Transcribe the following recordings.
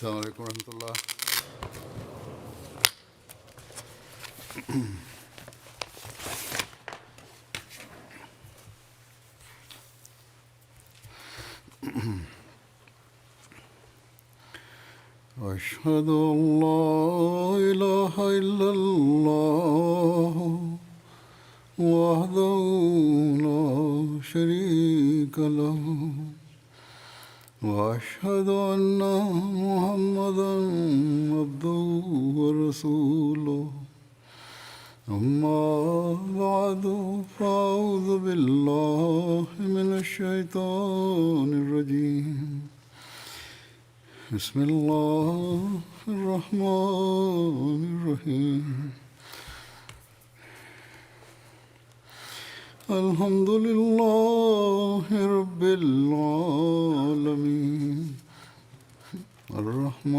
السلام عليكم ورحمة الله. أشهد أن لا إله إلا الله وحده لا شريك له وأشهد أن محمدا عبده ورسوله أما بعد فأعوذ بالله من الشيطان الرجيم بسم الله الرحمن الرحيم الحمد لله رب العالمين الرحمن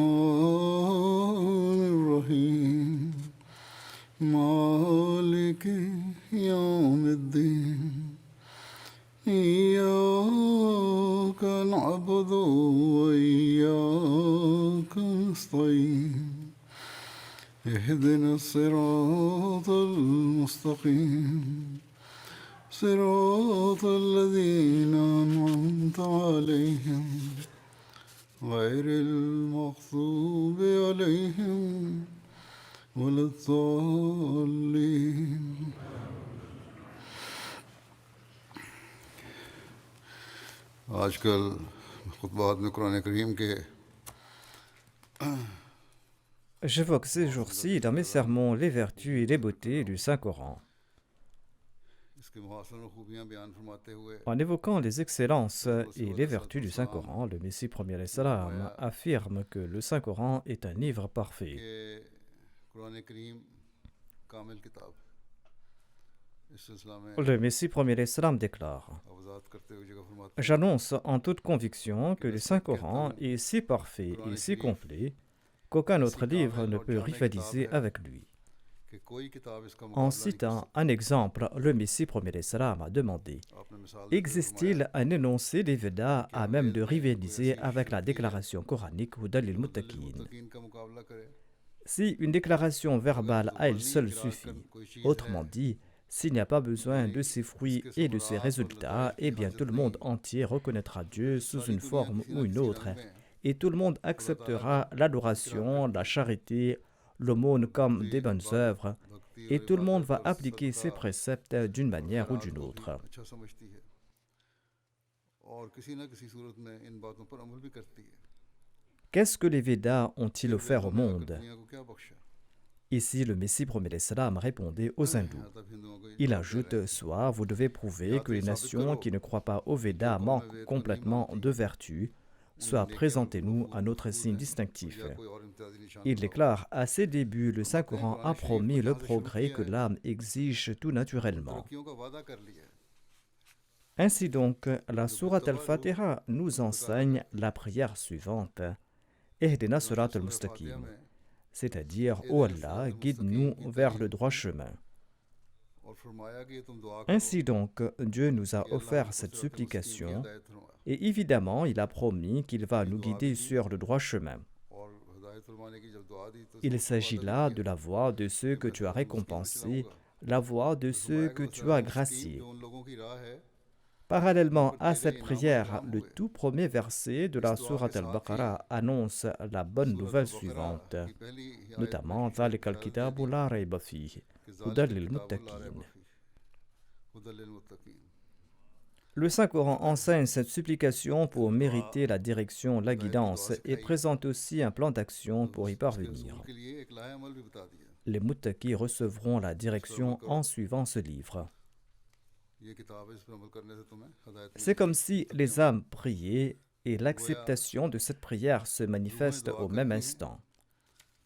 الرحيم مالك يوم الدين إياك نعبد وإياك نستعين اهدنا الصراط المستقيم صراط الذين أنعمت عليهم غير المغضوب عليهم ولا الضالين. आजकल खुतबात में कुरान करीम के J'évoque ces jours-ci dans mes sermons les vertus et les beautés du Saint-Coran. इसके मुहासन और खूबियाँ बयान फरमाते हुए En évoquant les excellences et les vertus du Saint-Coran, le Messie premier alayhi salam affirme que le Saint-Coran est un livre parfait. कि कुरान करीम कामिल किताब है. इस सिलसिला में Le Messie premier alayhi salam déclare: वजाहत करते हुए जगह फरमाते हैं J'annonce en toute conviction que le Saint-Coran est si parfait et si complet qu'aucun autre livre ne peut rivaliser avec lui. कि कोई किताब इसका En मुकाबला नहीं कर citant un exemple, le Messie premier alayhi salam a demandé: सकती. आपने मिसाल Existe-t-il un énoncé des Védas à même de rivaliser avec la déclaration coranique ou Dalil Muttaqin? मुत्तकीन का मुकाबला करे. Si une déclaration verbale à elle seule suffit, autrement dit, s'il n'y a pas besoin de ses fruits et de ses résultats, eh bien tout le monde entier reconnaîtra Dieu sous une forme ou une autre, et tout le monde acceptera l'adoration, la charité, l'aumône comme des bonnes œuvres, et tout le monde va appliquer ces préceptes d'une manière ou d'une autre. अच्छा समझती है और किसी न किसी सूरत में इन बातों पर अमल भी करती है. Qu'est-ce que les Védas ont-ils offert au monde? दुनिया को क्या बख्शा? Ici, le Messie premier salam répondait aux hindous. तब हिंदुओं को Il ajoute: soit vous devez prouver que les nations qui ne croient pas aux Védas manquent complètement de vertu, soit présentez-nous un autre signe distinctif. कोई और इम्तियाजी निशान Il déclare: à ses débuts, le Saint-Coran a promis le progrès que l'âme exige tout naturellement. तरक्कियों का वादा कर लिया है. Ainsi donc, la sourate al-Fatiha nous enseigne la prière suivante: Ehdina surat al-Mustaqim, c'est-à-dire: Ô Allah, guide-nous vers le droit chemin. और फरमाया कि तुम दुआ करो. Ainsi donc, Dieu nous a offert cette supplication, et évidemment, il a promis qu'il va nous guider sur le droit chemin. और हिदायत फरमाने की जब दुआ दी तो Il s'agit là de la voie de ceux que tu as récompensés, la voie de ceux que tu as graciés. जो उन लोगों की राह है Parallèlement à cette prière, le tout premier verset de la sourate al-Baqarah annonce la bonne nouvelle suivante, की पहली ही आयत notamment ذَلِكَ الْكِتَابُ لَا رَيْبَ فِيهِ هُدًى لِلْمُتَّقِينَ. हुदल लिलमुत्तकीन. Le Saint-Coran enseigne cette supplication pour mériter la direction, la guidance, et présente aussi un plan d'action pour y parvenir. के लिए एक लाहे अमल भी बता दिया. Les muttaqis recevront la direction en suivant ce livre. ये किताब है इस पर अमल करने से तुम्हें हिदायत C'est comme si les âmes priaient et l'acceptation de cette prière se manifeste au même instant.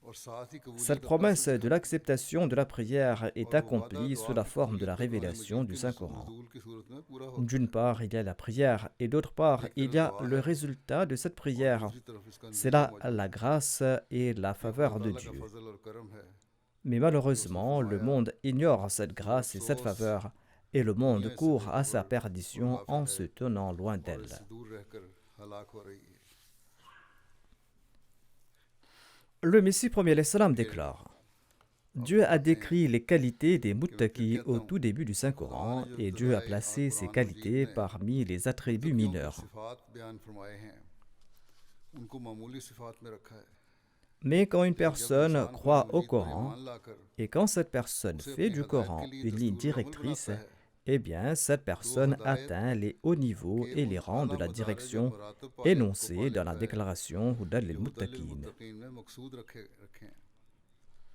और साथ ही कबूलियत Cette promesse de l'acceptation de la prière est accomplie sous la forme de la révélation du Saint-Coran. नज़ूल की सूरत में पूरा हो. D'une part, il y a la prière, et d'autre part, il y a le résultat de cette prière. दूसरी तरफ इसका C'est là la grâce et la faveur de अल्लाह का Dieu. फजल और करम है. Mais malheureusement, le monde ignore cette grâce et cette faveur, et le monde court à sa perdition en se tenant loin और d'elle. इससे दूर रहकर हलाक हो रही है. Le Messie premier salam déclare: Dieu a décrit les qualités des muttaqis au tout début du Saint-Coran et Dieu a placé ces qualités parmi les attributs mineurs. Mais quand une personne croit au Coran et quand cette personne fait du Coran une ligne directrice, eh bien cette personne atteint les hauts niveaux et les rangs de la direction énoncés dans la déclaration Hudan lil Muttaqin.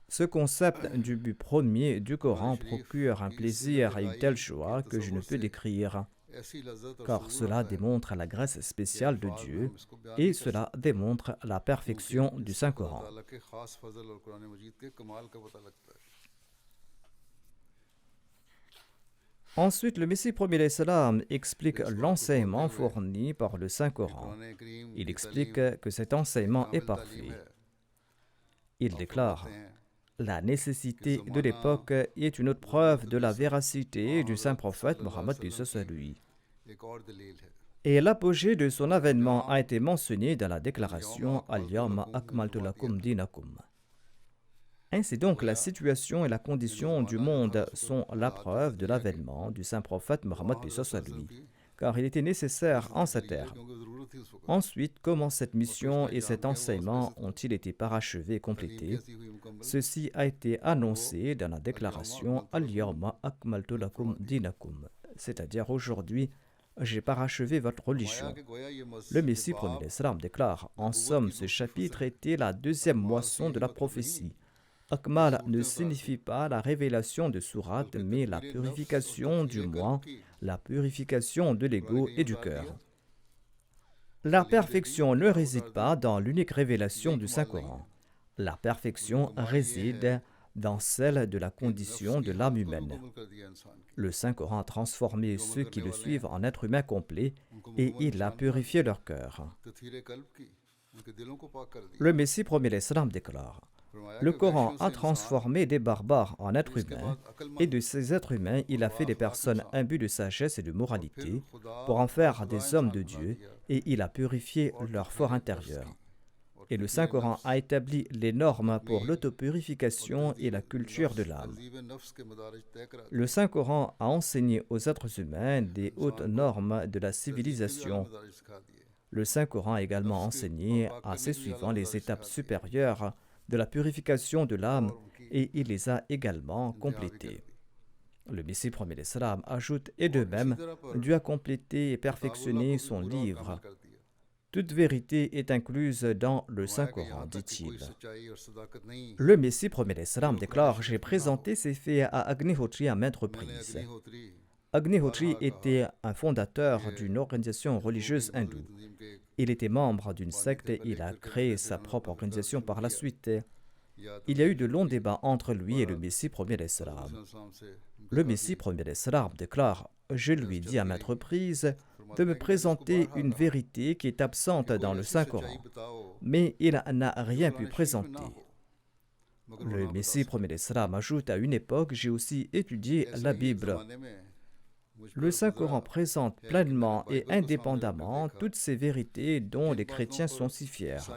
Ce concept du but premier du Coran procure un plaisir et une telle joie que je ne peux décrire, car cela démontre la grâce spéciale de Dieu et cela démontre la perfection du Saint-Coran. Ensuite, le Messie premier salam explique l'enseignement fourni par le Saint-Coran. Il explique que cet enseignement est parfait. Il déclare: la nécessité de l'époque est une autre preuve de la véracité du saint prophète Mohammed lui. Et l'apogée de son avènement a été mentionné dans la déclaration Al-Yawma akmaltu lakum dinakum. Ainsi donc, la situation et la condition du monde sont la preuve de l'avènement du saint prophète Mohammed lui, car il était nécessaire en cette ère. Ensuite, comment cette mission et cet enseignement ont-ils été parachevés et complétés? Ceci a été annoncé dans la déclaration Al-Yawma akmaltu lakum dinakum, c'est-à-dire aujourd'hui, j'ai parachevé votre religion. Le Messie premier salam déclare: en somme, ce chapitre était la deuxième moisson de la prophétie. Akmal ne signifie pas la révélation de sourate, mais la purification du moi, la purification de l'ego et du cœur. La perfection ne réside pas dans l'unique révélation du Saint-Coran. La perfection réside dans celle de la condition de l'âme humaine. Le Saint-Coran a transformé ceux qui le suivent en êtres humains complets et il a purifié leur cœur. Le Messie premier salam déclare: le Coran a transformé des barbares en êtres humains, et de ces êtres humains, il a fait des personnes imbues de sagesse et de moralité pour en faire des hommes de Dieu, et il a purifié leur fort intérieur. Et le Saint-Coran a établi les normes pour l'autopurification et la culture de l'âme. Le Saint-Coran a enseigné aux êtres humains des hautes normes de la civilisation. Le Saint-Coran a également enseigné à ses suivants les étapes supérieures de la purification de l'âme et il les a également complétées. Le Messie premier salam ajoute: et de même, Dieu a complété et perfectionné son livre. Toute vérité est incluse dans le Saint-Coran, dit-il. Le Messie premier salam déclare: j'ai présenté ces faits à Agnihotri à maintes reprises. Agnihotri était un fondateur d'une organisation religieuse hindoue. Il était membre d'une secte et il a créé sa propre organisation par la suite. Il y a eu de longs débats entre lui et le Messie premier salam. Le Messie premier salam déclare: je lui dis à maintes reprises de me présenter une vérité qui est absente dans le Saint-Coran, mais il n'a rien pu présenter. Le Messie premier salam ajoute: à une époque, j'ai aussi étudié la Bible. Le Saint-Coran présente pleinement et indépendamment toutes ces vérités dont les chrétiens sont si fiers.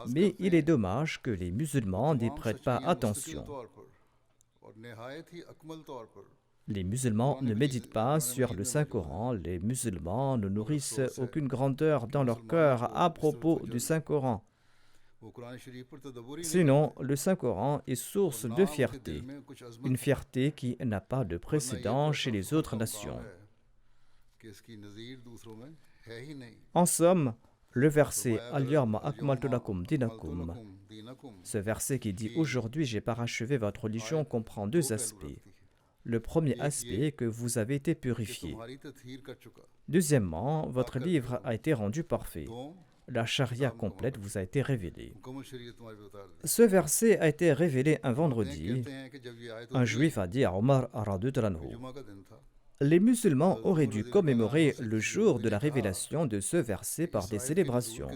Mais il est dommage que les musulmans n'y prêtent pas attention. Les musulmans ne méditent pas sur le Saint-Coran, les musulmans ne nourrissent aucune grandeur dans leur cœur à propos du Saint-Coran. Sinon, le Saint-Coran est source de fierté, une fierté qui n'a pas de précédent chez les autres nations. En somme, le verset Al-Yawma akmaltu lakum dinakum, ce verset qui dit aujourd'hui j'ai parachevé votre religion, comprend deux aspects. Le premier aspect est que vous avez été purifié. Deuxièmement, votre livre a été rendu parfait. La charia complète vous a été révélée. Ce verset a été révélé un vendredi. Un juif a dit à Omar radhiyallahu anhu: les musulmans auraient dû commémorer le jour de la révélation de ce verset par des célébrations.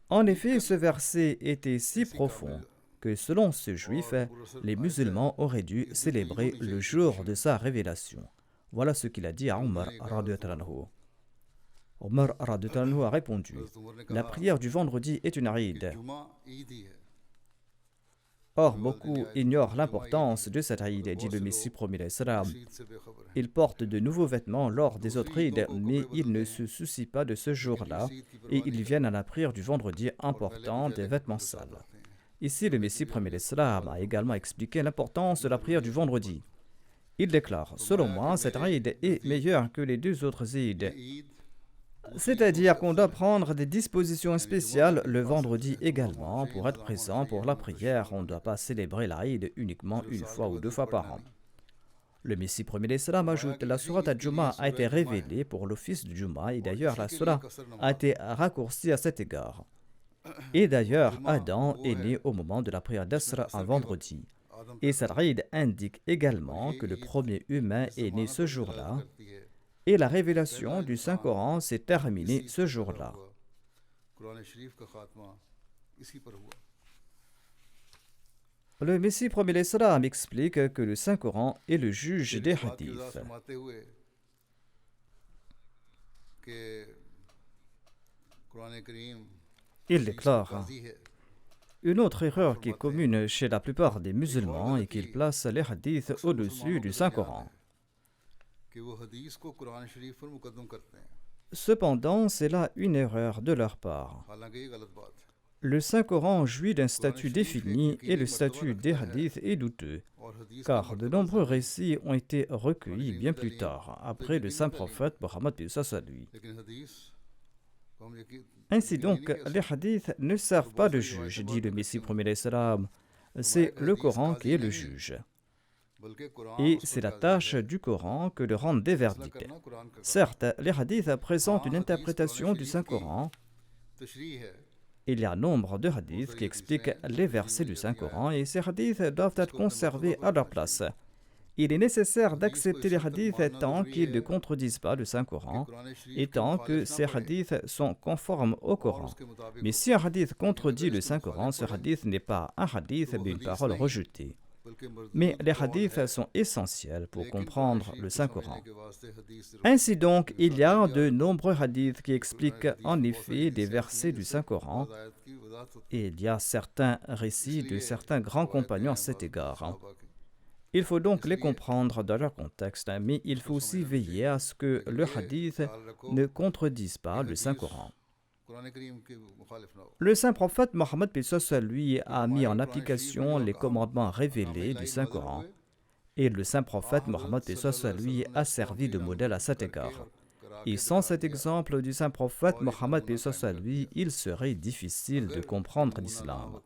En effet, ce verset était si profond que selon ce juif, les musulmans auraient dû célébrer le jour de sa révélation. Voilà ce qu'il a dit à Omar radhiyallahu anhu. Omar radhiyallahu anhu a répondu: la prière du vendredi est une Eid. Or, beaucoup ignorent l'importance de cet Eid, dit le Messie promis l'Islam. Ils portent de nouveaux vêtements lors des autres Eid, mais ils ne se soucient pas de ce jour-là et ils viennent à la prière du vendredi en portant des vêtements sales. Ici, le Messie promis l'Islam a également expliqué l'importance de la prière du vendredi. Il déclare: selon moi, cet Eid est meilleur que les deux autres Eid. C'est-à-dire qu'on doit prendre des dispositions spéciales le vendredi également pour être présent pour la prière. On ne doit pas célébrer l'Aïd uniquement une fois ou deux fois par an. Le Messie promis l'Islam ajoute: la sourate al-Jumu'ah a été révélée pour l'office du Jumu'ah et d'ailleurs la sourate a été raccourcie à cet égard. Et d'ailleurs, Adam est né au moment de la prière d'Asr un vendredi. Et cet Eid indique également que le premier humain est né ce jour-là. Et la révélation du Saint-Coran s'est terminée ce jour-là. Le Messie promis l'Islam explique que le Saint-Coran est le juge des hadiths. Il déclare: une autre erreur qui est commune chez la plupart des musulmans est qu'ils placent les hadiths au-dessus du Saint-Coran. Cependant, c'est là une erreur de leur part. Le Saint-Coran jouit d'un statut défini et le statut des hadiths est douteux, car de nombreux récits ont été recueillis bien plus tard, après le saint prophète Mohammed lui. Ainsi donc, les hadiths ne servent pas de juge, dit le Messie promis l'Islam. C'est le Coran qui est le juge. Et c'est la tâche du Coran que de rendre des verdicts. Certes, les hadiths présentent une interprétation du Saint-Coran. Il y a nombre de hadiths qui expliquent les versets du Saint-Coran et ces hadiths doivent être conservés à leur place. Il est nécessaire d'accepter les hadiths tant qu'ils ne contredisent pas le Saint-Coran et tant que ces hadiths sont conformes au Coran. Mais si un hadith contredit le Saint-Coran, ce hadith n'est pas un hadith mais une parole rejetée. Mais les hadiths sont essentiels pour comprendre le Saint-Coran. Ainsi donc, il y a de nombreux hadiths qui expliquent en effet des versets du Saint-Coran et il y a certains récits de certains grands compagnons à cet égard. Il faut donc les comprendre dans leur contexte, mais il faut aussi veiller à ce que le hadith ne contredise pas le Saint-Coran. Le saint prophète Mohammed lui a mis en application les commandements révélés du Saint-Coran et le saint prophète Mohammed lui a servi de modèle à cet égard. Et sans cet exemple du saint prophète Mohammed lui, il serait difficile de comprendre l'islam.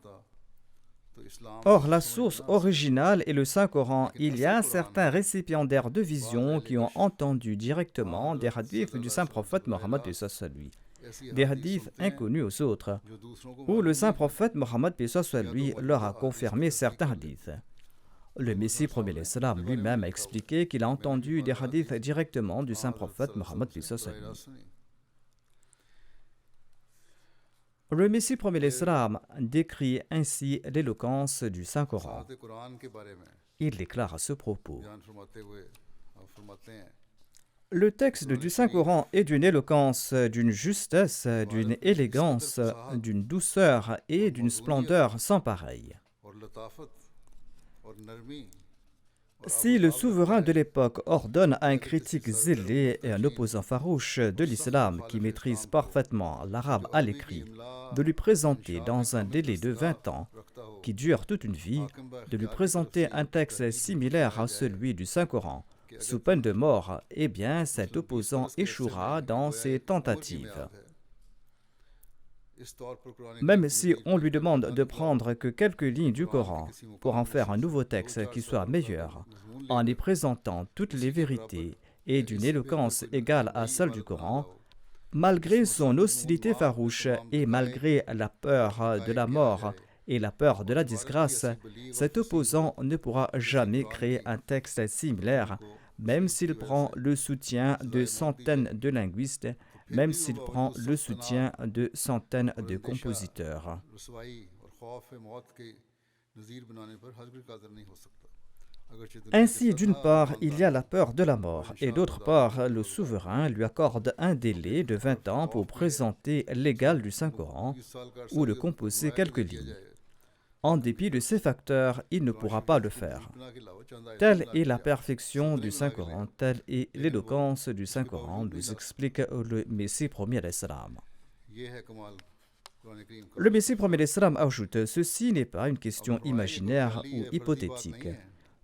Or, la source originale est le Saint-Coran. Il y a certains récipiendaires de vision qui ont entendu directement des hadiths du saint prophète Mohammed lui. Des hadiths inconnus aux autres, où le saint prophète Mohammed lui leur a confirmé certains hadiths. Le Messie promis l'Islam lui-même a expliqué qu'il a entendu des hadiths directement du saint prophète Mohammed lui. Le Messie promis l'Islam décrit ainsi l'éloquence du Saint-Coran. Il déclare à ce propos: le texte du Saint-Coran est d'une éloquence, d'une justesse, d'une élégance, d'une douceur et d'une splendeur sans pareille. Si le souverain de l'époque ordonne à un critique zélé et un opposant farouche de l'islam qui maîtrise parfaitement l'arabe à l'écrit de lui présenter dans un délai de 20 ans, qui dure toute une vie, de lui présenter un texte similaire à celui du Saint-Coran, sous peine de mort, eh bien cet opposant échouera dans ses tentatives. Même si on lui demande de prendre que quelques lignes du Coran pour en faire un nouveau texte qui soit meilleur, en y présentant toutes les vérités et d'une éloquence égale à celle du Coran, malgré son hostilité farouche et malgré la peur de la mort et la peur de la disgrâce, cet opposant ne pourra jamais créer un texte similaire, même s'il prend le soutien de centaines de linguistes, même s'il prend le soutien de centaines de compositeurs. Ainsi, d'une part, il y a la peur de la mort, et d'autre part, le souverain lui accorde un délai de 20 ans pour présenter l'égal du Saint-Coran ou de composer quelques lignes. En dépit de ces facteurs, il ne pourra pas le faire. Telle est la perfection du Saint-Coran, telle est l'éloquence du Saint-Coran, nous explique le Messie premier d'Islam. Le Messie premier d'Islam ajoute: ceci n'est pas une question imaginaire ou hypothétique.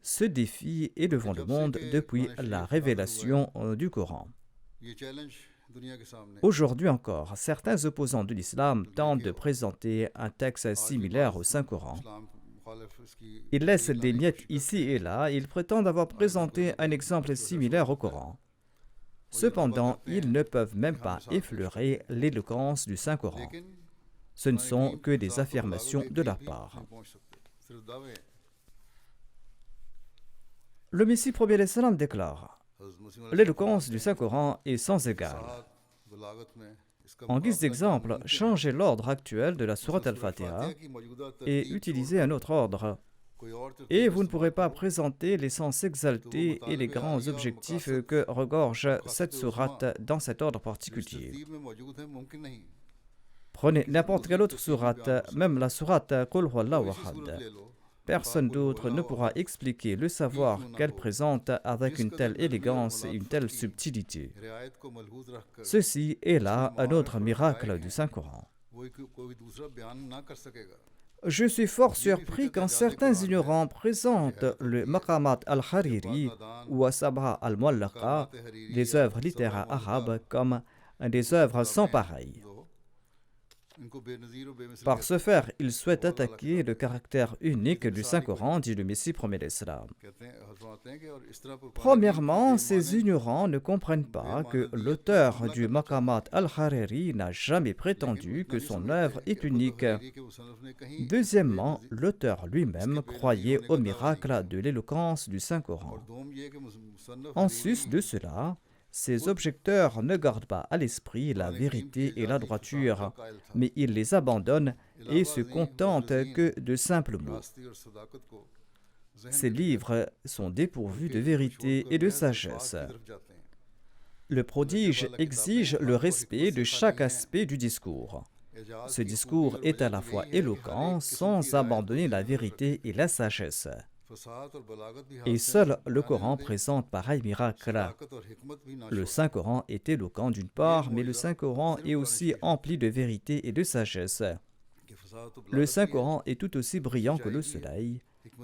Ce défi est devant le monde depuis la révélation du Coran. Aujourd'hui encore, certains opposants de l'islam tentent de présenter un texte similaire au Saint-Coran. Ils laissent des miettes ici et là, ils prétendent avoir présenté un exemple similaire au Coran. Cependant, ils ne peuvent même pas effleurer l'éloquence du Saint-Coran. Ce ne sont que des affirmations de leur part. Le Messie premier d'Islam déclare: l'éloquence du Saint-Coran est sans égal. En guise d'exemple, changez l'ordre actuel de la sourate Al-Fatiha et utilisez un autre ordre. Et vous ne pourrez pas présenter les sens exaltés et les grands objectifs que regorge cette sourate dans cet ordre particulier. Prenez n'importe quelle autre sourate, même la sourate Qul Huwallahu Ahad. Personne d'autre ne pourra expliquer le savoir qu'elle présente avec une telle élégance et une telle subtilité. Ceci est là un autre miracle du Saint-Coran. Je suis fort surpris quand certains ignorants présentent le Maqamat al-Hariri ou As-Sab'a al-Mu'allaqa, des œuvres littéraires arabes, comme des œuvres sans pareil. Par ce faire, ils souhaitent attaquer le caractère unique du Saint-Coran, dit le Messie premier d'Islam. Premièrement, ces ignorants ne comprennent pas que l'auteur du Maqamat al-Hariri n'a jamais prétendu que son œuvre est unique. Deuxièmement, l'auteur lui-même croyait au miracle de l'éloquence du Saint-Coran. En sus de cela, ces objecteurs ne gardent pas à l'esprit la vérité et la droiture, mais ils les abandonnent et se contentent que de simples mots. Ces livres sont dépourvus de vérité et de sagesse. Le prodige exige le respect de chaque aspect du discours. Ce discours est à la fois éloquent sans abandonner la vérité et la sagesse. Et seul le Coran présente pareil miracle. Le Saint-Coran est éloquent d'une part, mais le Saint-Coran est aussi empli de vérité et de sagesse. Le Saint-Coran est tout aussi brillant que le soleil,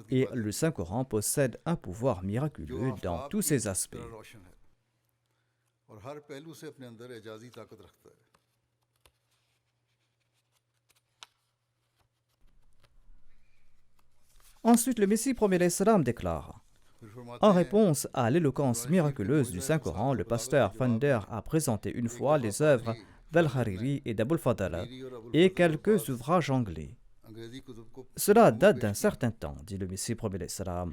et le Saint-Coran possède un pouvoir miraculeux dans tous ses aspects. Ensuite, le Messie premier d'Islam déclare: en réponse à l'éloquence miraculeuse du Saint-Coran, le pasteur Fander a présenté une fois les œuvres d'Al-Hariri et d'Abul Fadl et quelques ouvrages anglais. Cela date d'un certain temps, dit le Messie premier d'Islam.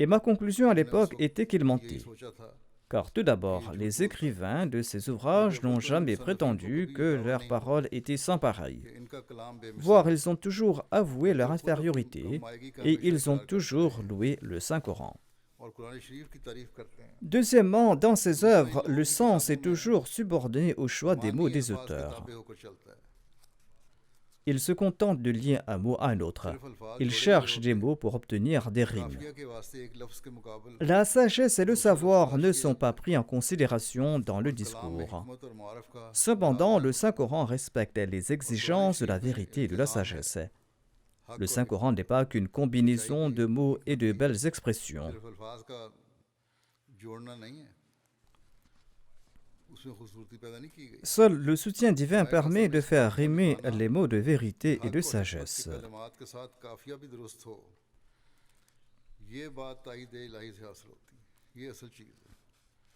Et ma conclusion à l'époque était qu'il mentait. Car tout d'abord, les écrivains de ces ouvrages n'ont jamais prétendu que leurs paroles étaient sans pareil. Voire, ils ont toujours avoué leur infériorité et ils ont toujours loué le Saint-Coran. Deuxièmement, dans ces œuvres, le sens est toujours subordonné au choix des mots des auteurs. Ils se contentent de lier un mot à un autre. Ils cherchent des mots pour obtenir des rimes. La sagesse et le savoir ne sont pas pris en considération dans le discours. Cependant, le Saint-Coran respecte les exigences de la vérité et de la sagesse. Le Saint-Coran n'est pas qu'une combinaison de mots et de belles expressions. Seul le soutien divin permet de faire rimer les mots de vérité et de sagesse.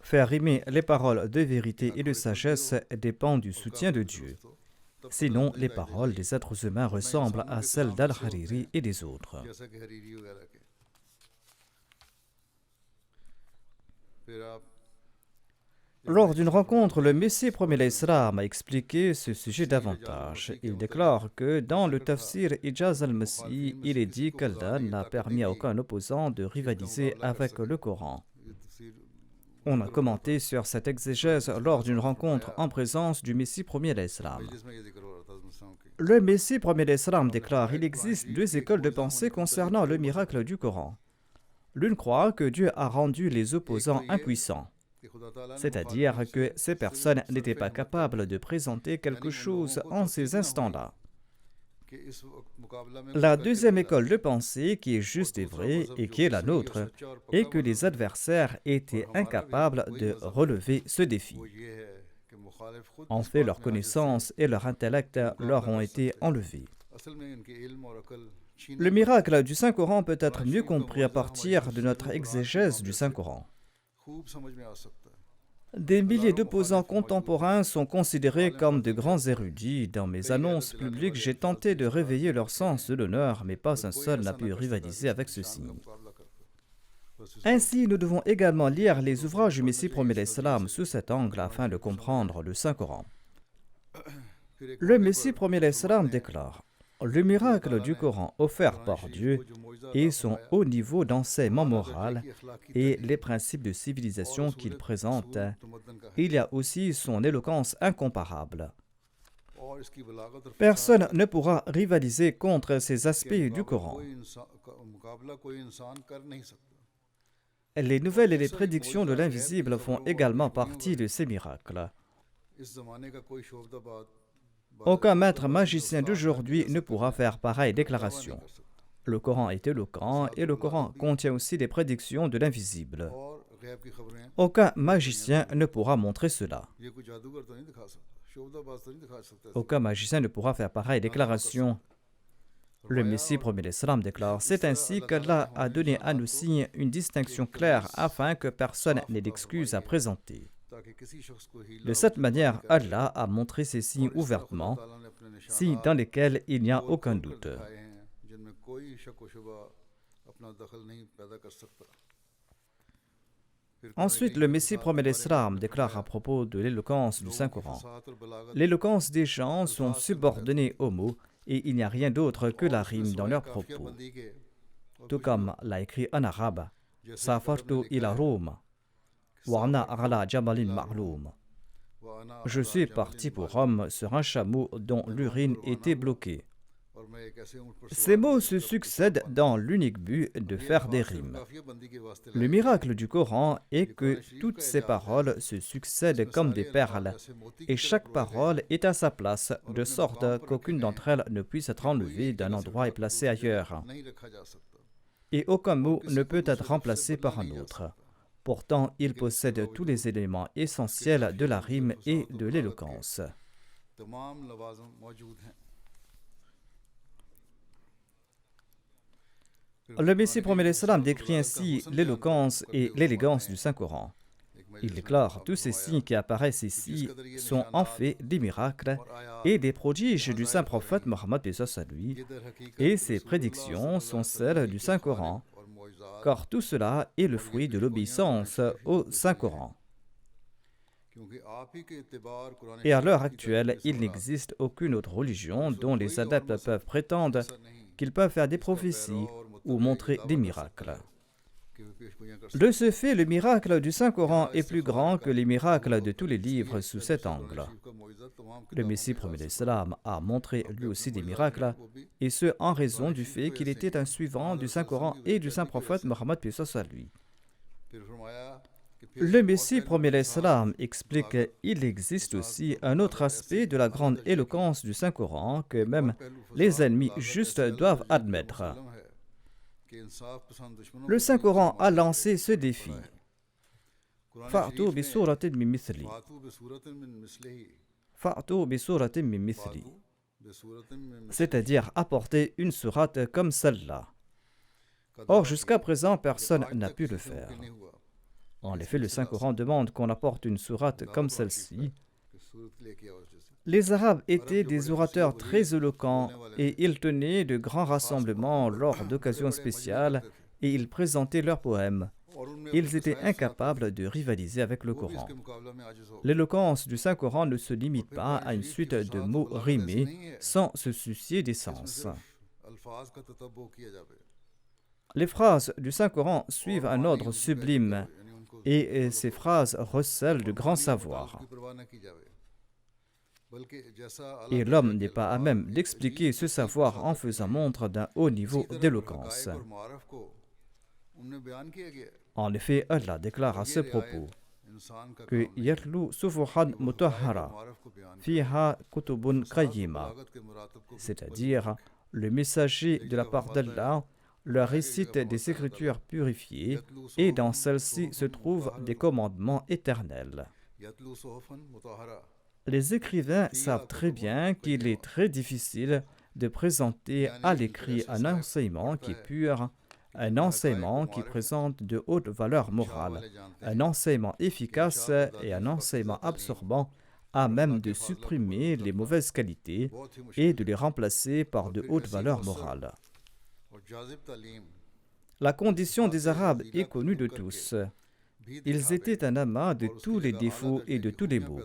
Faire rimer les paroles de vérité et de sagesse dépend du soutien de Dieu. Sinon, les paroles des êtres humains ressemblent à celles d'Al-Hariri et des autres. Lors d'une rencontre, le Messie premier d'Islam a expliqué ce sujet davantage. Il déclare que dans le tafsir Ijaz al-Masih, il est dit qu'Allah n'a permis à aucun opposant de rivaliser avec le Coran. On a commenté sur cette exégèse lors d'une rencontre en présence du Messie premier d'Islam. Le Messie premier d'Islam déclare: il existe deux écoles de pensée concernant le miracle du Coran. L'une croit que Dieu a rendu les opposants impuissants, c'est-à-dire que ces personnes n'étaient pas capables de présenter quelque chose en ces instants-là. La deuxième école de pensée, qui est juste et vraie, et qui est la nôtre, est que les adversaires étaient incapables de relever ce défi. En fait, leur connaissance et leur intellect leur ont été enlevés. Le miracle du Saint-Coran peut être mieux compris à partir de notre exégèse du Saint-Coran. Des milliers d'opposants contemporains sont considérés comme de grands érudits. Dans mes annonces publiques, j'ai tenté de réveiller leur sens de l'honneur, mais pas un seul n'a pu rivaliser avec ceux-ci. Ainsi, nous devons également lire les ouvrages du Messie premier d'Islam sous cet angle afin de comprendre le Saint-Coran. Le Messie premier d'Islam déclare: le miracle du Coran offert par Dieu et son haut niveau d'enseignement moral et les principes de civilisation qu'il présente, il y a aussi son éloquence incomparable. Personne ne pourra rivaliser contre ces aspects du Coran. Les nouvelles et les prédictions de l'invisible font également partie de ces miracles. Aucun maître magicien d'aujourd'hui ne pourra faire pareille déclaration. Le Coran est éloquent et le Coran contient aussi des prédictions de l'invisible. Aucun magicien ne pourra montrer cela. Aucun magicien ne pourra faire pareille déclaration. Le Messie premier d'Islam déclare: c'est ainsi qu'Allah a donné à nos signes une distinction claire afin que personne n'ait d'excuses à présenter. De cette manière, Allah a montré ces signes ouvertement, signes dans lesquels il n'y a aucun doute. Ensuite, le Messie premier d'Islam déclare à propos de l'éloquence du Saint-Coran: l'éloquence des gens sont subordonnés aux mots et il n'y a rien d'autre que la rime dans leurs propos. Tout comme l'a écrit en arabe: Safartu ila Rome. Je suis parti pour Rome sur un chameau dont l'urine était bloquée. Ces mots se succèdent dans l'unique but de faire des rimes. Le miracle du Coran est que toutes ces paroles se succèdent comme des perles, et chaque parole est à sa place, de sorte qu'aucune d'entre elles ne puisse être enlevée d'un endroit et placée ailleurs. Et aucun mot ne peut être remplacé par un autre. Pourtant, il possède tous les éléments essentiels de la rime et de l'éloquence. Le Messie premier d'Islam décrit ainsi l'éloquence et l'élégance du Saint-Coran. Il déclare: tous ces signes qui apparaissent ici sont en fait des miracles et des prodiges du saint prophète Mohammed lui, et ces prédictions sont celles du Saint-Coran, car tout cela est le fruit de l'obéissance au Saint-Coran. Et à l'heure actuelle, il n'existe aucune autre religion dont les adeptes peuvent prétendre qu'ils peuvent faire des prophéties ou montrer des miracles. De ce fait, le miracle du Saint-Coran est plus grand que les miracles de tous les livres sous cet angle. Le Messie premier d'Islam a montré lui aussi des miracles, et ce en raison du fait qu'il était un suivant du Saint-Coran et du Saint-Prophète Mohammed lui. Le Messie premier d'Islam explique qu'il existe aussi un autre aspect de la grande éloquence du Saint-Coran que même les ennemis justes doivent admettre. Le Saint-Coran a lancé ce défi: Fa'tu bi suratin min mithli. Fa'tu bi suratin min mithli. C'est-à-dire apporter une sourate comme celle-là. Or, jusqu'à présent, personne n'a pu le faire. En effet, le Saint-Coran demande qu'on apporte une sourate comme celle-ci. Les Arabes étaient des orateurs très éloquents et ils tenaient de grands rassemblements lors d'occasions spéciales et ils présentaient leurs poèmes. Ils étaient incapables de rivaliser avec le Coran. L'éloquence du Saint-Coran ne se limite pas à une suite de mots rimés sans se soucier des sens. Les phrases du Saint-Coran suivent un ordre sublime et ces phrases recèlent de grands savoirs. Et l'homme n'est pas à même d'expliquer ce savoir en faisant montre d'un haut niveau d'éloquence. En effet, Allah déclare à ce propos que Yatlu Sufuhan Mutahhara Fiha Kutubun Qayyima, c'est-à-dire le messager de la part d'Allah leur récite des écritures purifiées et dans celles-ci se trouvent des commandements éternels. Les écrivains savent très bien qu'il est très difficile de présenter à l'écrit un enseignement qui est pur, un enseignement qui présente de hautes valeurs morales, un enseignement efficace et un enseignement absorbant à même de supprimer les mauvaises qualités et de les remplacer par de hautes valeurs morales. La condition des Arabes est connue de tous. Ils étaient un amas de tous les défauts et de tous les maux.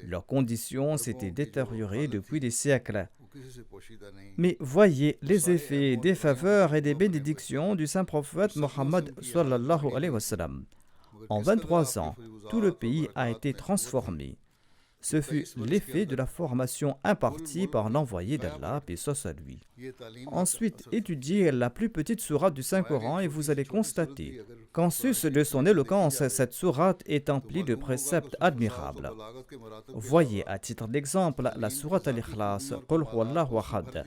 Leur condition s'était détériorée depuis des siècles. Mais voyez les effets des faveurs et des bénédictions du saint prophète Mohammed sallallahu alayhi wa sallam. En 23 ans, tout le pays a été transformé. Ce fut l'effet de la formation impartie par l'envoyé d'Allah, paix soit lui. Ensuite, étudiez la plus petite sourate du Saint-Coran et vous allez constater qu'en sus de son éloquence, cette sourate est emplie de préceptes admirables. Voyez à titre d'exemple la sourate Al-Ikhlas, Qul huwallahu ahad.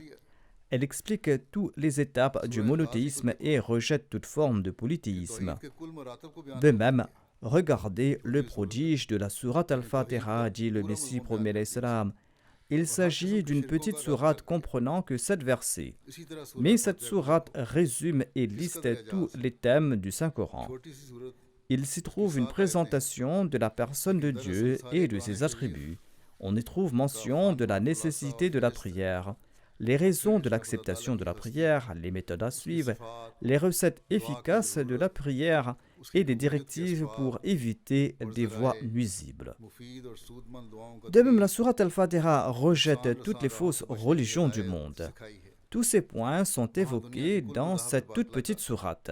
Elle explique toutes les étapes du monothéisme et rejette toute forme de polythéisme. De même, regardez le prodige de la sourate Al-Fatiha, dit le Messie premier l'Islam. Il s'agit d'une petite sourate comprenant que 7 versets. Mais cette sourate résume et liste tous les thèmes du Saint-Coran. Il s'y trouve une présentation de la personne de Dieu et de ses attributs. On y trouve mention de la nécessité de la prière, les raisons de l'acceptation de la prière, les méthodes à suivre, les recettes efficaces de la prière et des directives pour éviter des voies nuisibles. De même, la sourate Al-Fatiha rejette toutes les fausses religions du monde. Tous ces points sont évoqués dans cette toute petite sourate.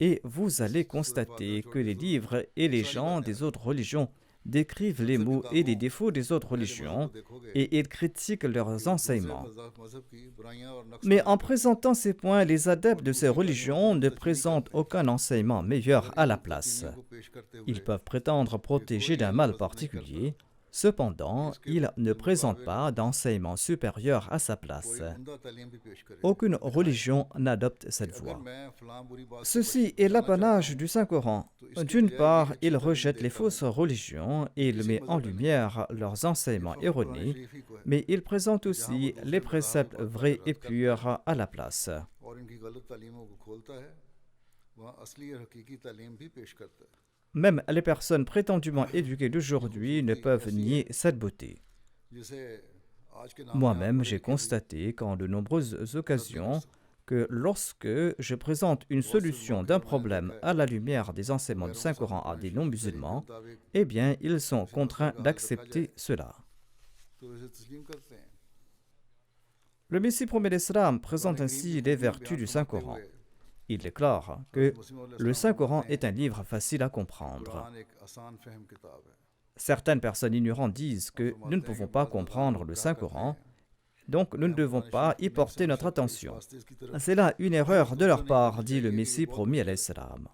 Et vous allez constater que les livres et les gens des autres religions décrivent les maux et les défauts des autres religions et ils critiquent leurs enseignements. Mais en présentant ces points, les adeptes de ces religions ne présentent aucun enseignement meilleur à la place. Ils peuvent prétendre protéger d'un mal particulier, cependant, ils ne présentent pas d'enseignement supérieur à sa place. Aucune religion n'adopte cette voie. Ceci est l'apanage du Saint-Coran. D'une part, il rejette les fausses religions et il met en lumière leurs enseignements erronés, mais il présente aussi les préceptes vrais et purs à la place. Même les personnes prétendument éduquées d'aujourd'hui ne peuvent nier cette beauté. Moi-même, j'ai constaté qu'en de nombreuses occasions, que lorsque je présente une solution d'un problème à la lumière des enseignements du Saint-Coran à des non-musulmans, eh bien, ils sont contraints d'accepter cela. Le Messie premier l'Islam présente ainsi les vertus du Saint-Coran. Il déclare que le Saint-Coran est un livre facile à comprendre. Certaines personnes ignorantes disent que nous ne pouvons pas comprendre le Saint-Coran, donc nous ne devons pas y porter notre attention. C'est là une erreur de leur part, dit le Messie promis à l'Islam.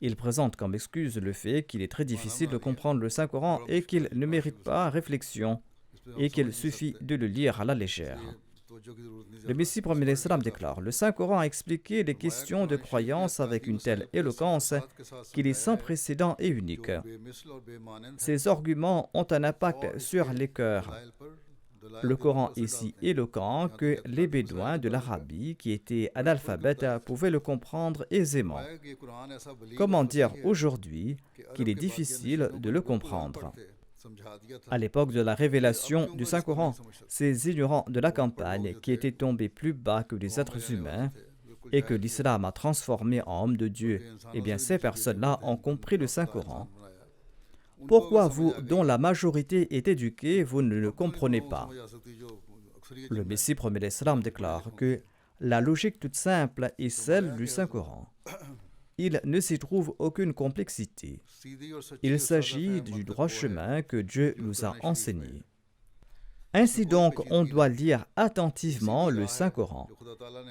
Il présente comme excuse le fait qu'il est très difficile de comprendre le Saint-Coran et qu'il ne mérite pas réflexion et qu'il suffit de le lire à la légère. Le Messie premier l'Islam déclare: le Saint-Coran a expliqué les questions de croyance avec une telle éloquence qu'il est sans précédent et unique. Ces arguments ont un impact sur les cœurs. Le Coran est si éloquent que les Bédouins de l'Arabie, qui étaient analphabètes, pouvaient le comprendre aisément. Comment dire aujourd'hui qu'il est difficile de le comprendre? À l'époque de la révélation du Saint-Coran, ces ignorants de la campagne qui étaient tombés plus bas que les êtres humains et que l'islam a transformés en hommes de Dieu, eh bien ces personnes-là ont compris le Saint-Coran. Pourquoi vous, dont la majorité est éduquée, vous ne le comprenez pas? Le Messie premier l'Islam déclare que la logique toute simple est celle du Saint-Coran. il ne s'y trouve aucune complexité. Il s'agit du droit chemin que Dieu nous a enseigné. Ainsi donc, on doit lire attentivement le Saint-Coran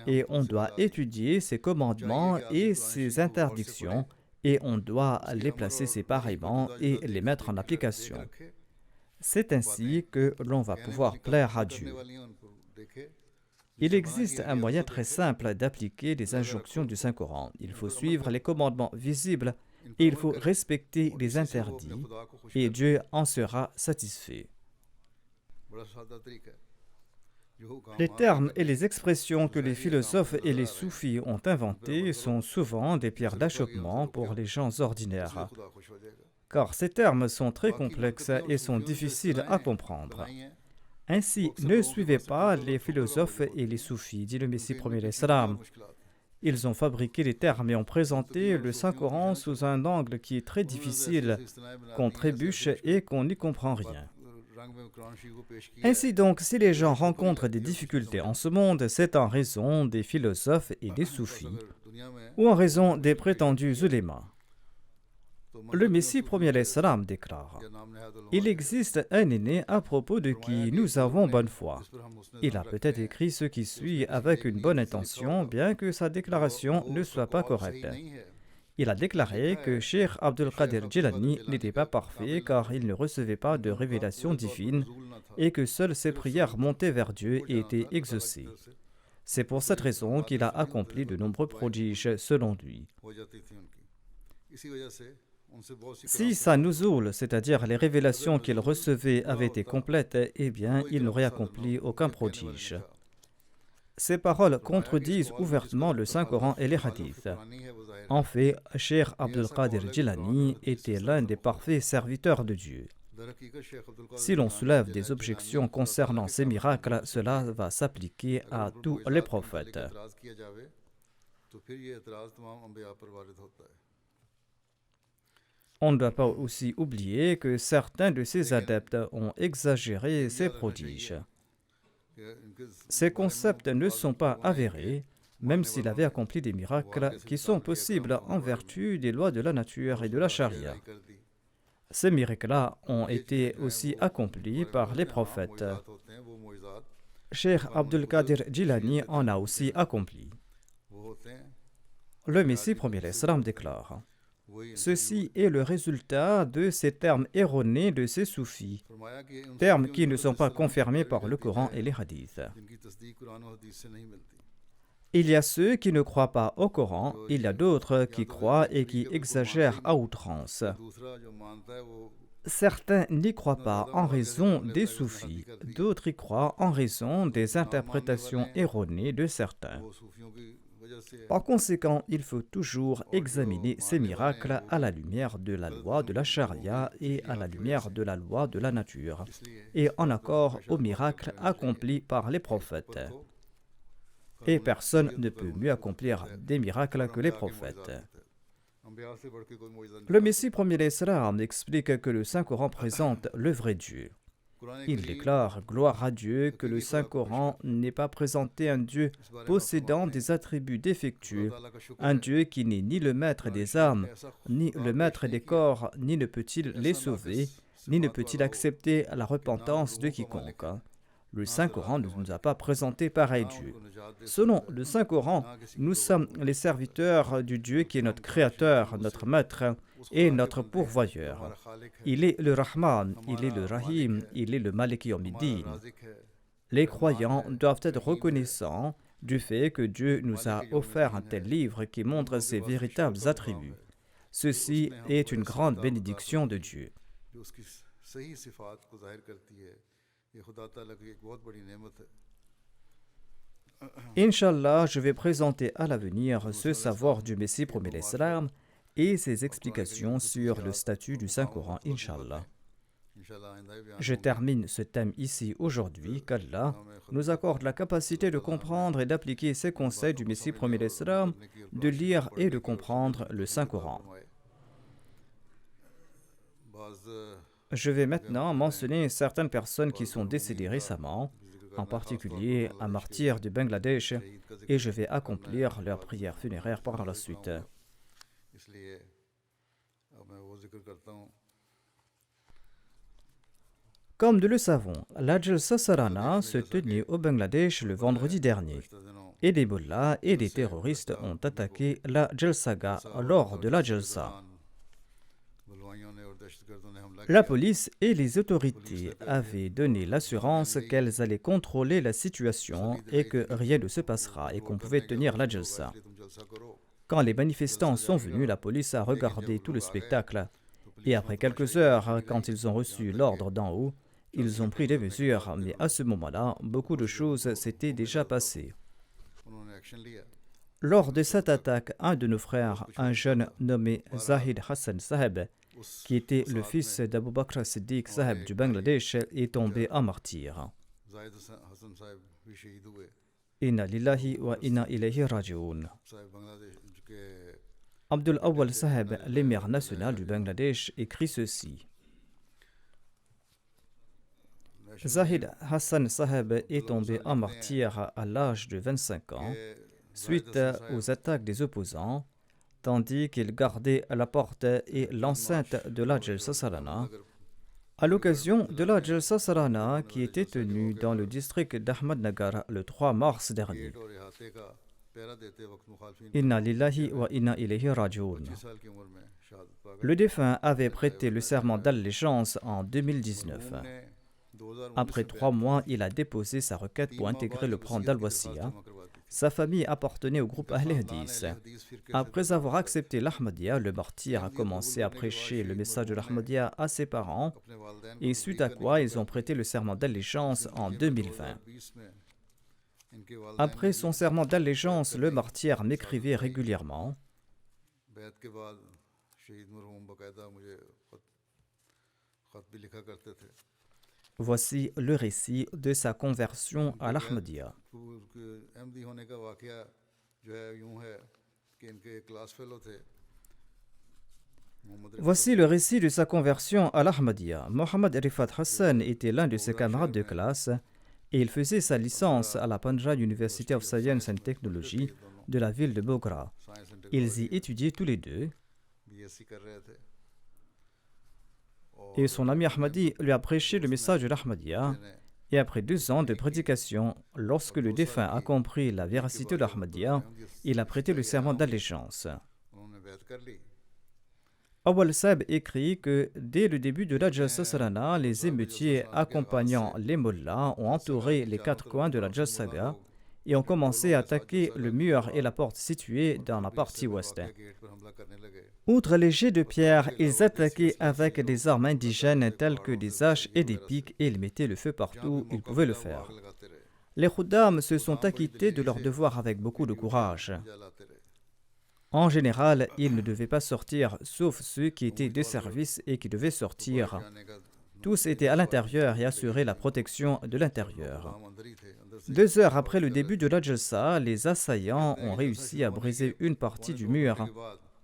et on doit étudier ses commandements et ses interdictions et on doit les placer séparément et les mettre en application. C'est ainsi que l'on va pouvoir plaire à Dieu. Il existe un moyen très simple d'appliquer les injonctions du Saint-Coran. Il faut suivre les commandements visibles et il faut respecter les interdits et Dieu en sera satisfait. Les termes et les expressions que les philosophes et les soufis ont inventés sont souvent des pierres d'achoppement pour les gens ordinaires, car ces termes sont très complexes et sont difficiles à comprendre. Ainsi, ne suivez pas les philosophes et les soufis, dit le Messie premier l'Islam. Ils ont fabriqué les termes et ont présenté le Saint-Coran sous un angle qui est très difficile, qu'on trébuche et qu'on n'y comprend rien. Ainsi donc, si les gens rencontrent des difficultés en ce monde, c'est en raison des philosophes et des soufis, ou en raison des prétendus ulémas. Le Messie premier l'Islam déclare: il existe un aîné à propos de qui nous avons bonne foi. Il a peut-être écrit ce qui suit avec une bonne intention, bien que sa déclaration ne soit pas correcte. Il a déclaré que Cheikh Abdul Qadir Jilani n'était pas parfait car il ne recevait pas de révélation divine et que seules ses prières montaient vers Dieu et étaient exaucées. C'est pour cette raison qu'il a accompli de nombreux prodiges selon lui. Si sa nuzul, c'est-à-dire les révélations qu'il recevait, avaient été complètes, eh bien, il n'aurait accompli aucun prodige. Ces paroles contredisent ouvertement le Saint-Coran et les hadiths. En fait, Cheikh Abdul Qadir Jilani était l'un des parfaits serviteurs de Dieu. Si l'on soulève des objections concernant ces miracles, cela va s'appliquer à tous les prophètes. On ne doit pas aussi oublier que certains de ces adeptes ont exagéré ces prodiges. Ces concepts ne sont pas avérés, même s'il avait accompli des miracles qui sont possibles en vertu des lois de la nature et de la charia. Ces miracles-là ont été aussi accomplis par les prophètes. Cheikh Abdul Qadir Jilani en a aussi accompli. Le Messie premier l'Islam déclare: ceci est le résultat de ces termes erronés de ces soufis, termes qui ne sont pas confirmés par le Coran et les hadiths. Il y a ceux qui ne croient pas au Coran, il y a d'autres qui croient et qui exagèrent à outrance. Certains n'y croient pas en raison des soufis, d'autres y croient en raison des interprétations erronées de certains. Par conséquent, il faut toujours examiner ces miracles à la lumière de la loi de la charia et à la lumière de la loi de la nature, et en accord aux miracles accomplis par les prophètes. Et personne ne peut mieux accomplir des miracles que les prophètes. Le Messie premier l'Islam explique que le Saint-Coran présente le vrai Dieu. Il déclare, gloire à Dieu, que le Saint-Coran n'est pas présenté un Dieu possédant des attributs défectueux, un Dieu qui n'est ni le maître des âmes, ni le maître des corps, ni ne peut-il les sauver, ni ne peut-il accepter la repentance de quiconque. Le Saint-Coran ne nous a pas présenté pareil Dieu. Selon le Saint-Coran, nous sommes les serviteurs du Dieu qui est notre Créateur, notre Maître et notre Pourvoyeur. Il est le Rahman, il est le Rahim, il est le Malik Yawmiddin. Les croyants doivent être reconnaissants du fait que Dieu nous a offert un tel livre qui montre ses véritables attributs. Ceci est une grande bénédiction de Dieu. Inch'Allah, je vais présenter à l'avenir ce savoir du Messie premier l'Islam et ses explications sur le statut du Saint-Coran, Inch'Allah. Je termine ce thème ici aujourd'hui, qu'Allah nous accorde la capacité de comprendre et d'appliquer ces conseils du Messie premier l'Islam, de lire et de comprendre le Saint-Coran. Je vais maintenant mentionner certaines personnes qui sont décédées récemment, en particulier un martyr du Bangladesh, et je vais accomplir leur prière funéraire par la suite. Comme nous le savons, la Jalsa Sarana se tenait au Bangladesh le vendredi dernier, et des mullahs et des terroristes ont attaqué la Jalsaga lors de la Jalsa. La police et les autorités avaient donné l'assurance qu'elles allaient contrôler la situation et que rien ne se passera et qu'on pouvait tenir la Jalsa. Quand les manifestants sont venus, la police a regardé tout le spectacle et après quelques heures, quand ils ont reçu l'ordre d'en haut, ils ont pris des mesures, mais à ce moment-là, beaucoup de choses s'étaient déjà passées. Lors de cette attaque, un de nos frères, un jeune nommé Zahid Hassan Saheb, qui était le fils d'Abu Bakr Siddiq Saheb du Bangladesh, est tombé en martyr. Inna lillahi wa inna ilayhi raji'un. Abdul Awwal Saheb, l'émir national du Bangladesh, écrit ceci. Zahid Hassan Saheb est tombé en martyr à l'âge de 25 ans suite aux attaques des opposants, tandis qu'il gardait la porte et l'enceinte de la Jalsa Sarana à l'occasion de la Jalsa Sarana qui était tenue dans le district d'Ahmadnagar le 3 mars dernier. Inna lillahi wa inna ilayhi raji'un. Le défunt avait prêté le serment d'allégeance en 2019. Après 3 mois, il a déposé sa requête pour intégrer le plan d'Al-Wasiya. Sa famille appartenait au groupe Ahl Hadith. Après avoir accepté l'Ahmadiyya, le martyr a commencé à prêcher le message de l'Ahmadiyya à ses parents, et suite à quoi ils ont prêté le serment d'allégeance en 2020. Après son serment d'allégeance, le martyr m'écrivait régulièrement. Voici le récit de sa conversion à l'Ahmadiyya. Voici le récit de sa conversion à l'Ahmadiyya. Mohammad Rifat Hassan était l'un de ses camarades de classe et il faisait sa licence à la Punjab University of Science and Technology de la ville de Bogra. Ils y étudiaient tous les deux. Et son ami Ahmadi lui a prêché le message de l'Ahmadiyya. Et après 2 ans de prédication, lorsque le défunt a compris la véracité de l'Ahmadiyya, il a prêté le serment d'allégeance. Awal Saheb écrit que dès le début de la Jalsa Sarana, les émeutiers accompagnant les mollahs ont entouré les 4 coins de la Jalsaga et ont commencé à attaquer le mur et la porte située dans la partie ouest. Outre les jets de pierre, ils attaquaient avec des armes indigènes telles que des haches et des pics et ils mettaient le feu partout où ils pouvaient le faire. Les khuddam se sont acquittés de leur devoir avec beaucoup de courage. En général, ils ne devaient pas sortir, sauf ceux qui étaient de service et qui devaient sortir. Tous étaient à l'intérieur et assuraient la protection de l'intérieur. 2 heures après le début de la Jalsa, les assaillants ont réussi à briser une partie du mur.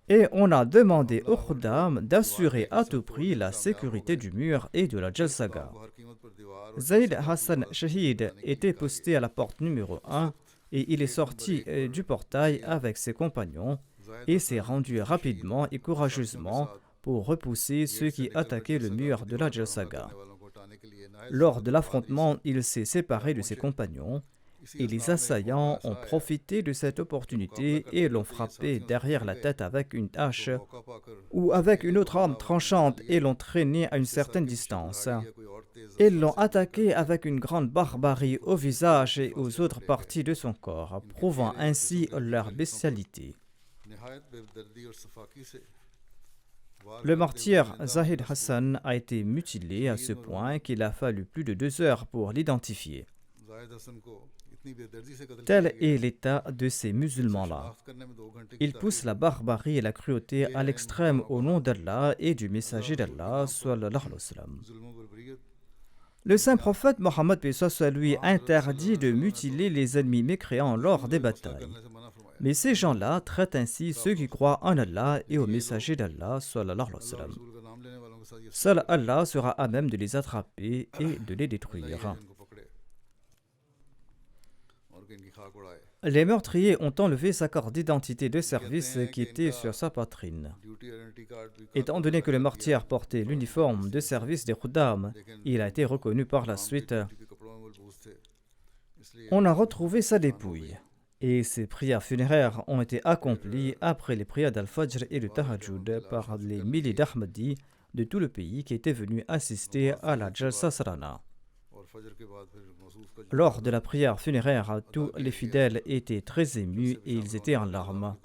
Et on a demandé aux khuddam d'assurer à tout prix la sécurité du mur et de la Jalsaga. Zaid Hassan Shahid était posté à la porte numéro 1 et il est sorti du portail avec ses compagnons et s'est rendu rapidement et courageusement pour repousser ceux qui attaquaient le mur de la Jalsaga. Lors de l'affrontement, il s'est séparé de ses compagnons et les assaillants ont profité de cette opportunité et l'ont frappé derrière la tête avec une hache ou avec une autre arme tranchante et l'ont traîné à une certaine distance. Ils l'ont attaqué avec une grande barbarie au visage et aux autres parties de son corps, prouvant ainsi leur bestialité. Le martyr Zahid Hassan a été mutilé à ce point qu'il a fallu plus de 2 heures pour l'identifier. Tel est l'état de ces musulmans-là. Ils poussent la barbarie et la cruauté à l'extrême au nom d'Allah et du messager d'Allah, sallallahu alayhi wa sallam. Le saint prophète Mohammed lui interdit de mutiler les ennemis mécréants lors des batailles. Mais ces gens-là traitent ainsi ceux qui croient en Allah et au messager d'Allah, sallallahu alayhi wa sallam. Seul Allah sera à même de les attraper et de les détruire. Les meurtriers ont enlevé sa carte d'identité de service qui était sur sa poitrine. Étant donné que le martyr portait l'uniforme de service des Khuddam, il a été reconnu par la suite. On a retrouvé sa dépouille et ses prières funéraires ont été accomplies après les prières d'Al-Fajr et de Tahajjud par les milliers d'Ahmadis de tout le pays qui étaient venus assister à la Jalsa Sarana. Lors de la prière funéraire, tous les fidèles étaient très émus et ils étaient en larmes.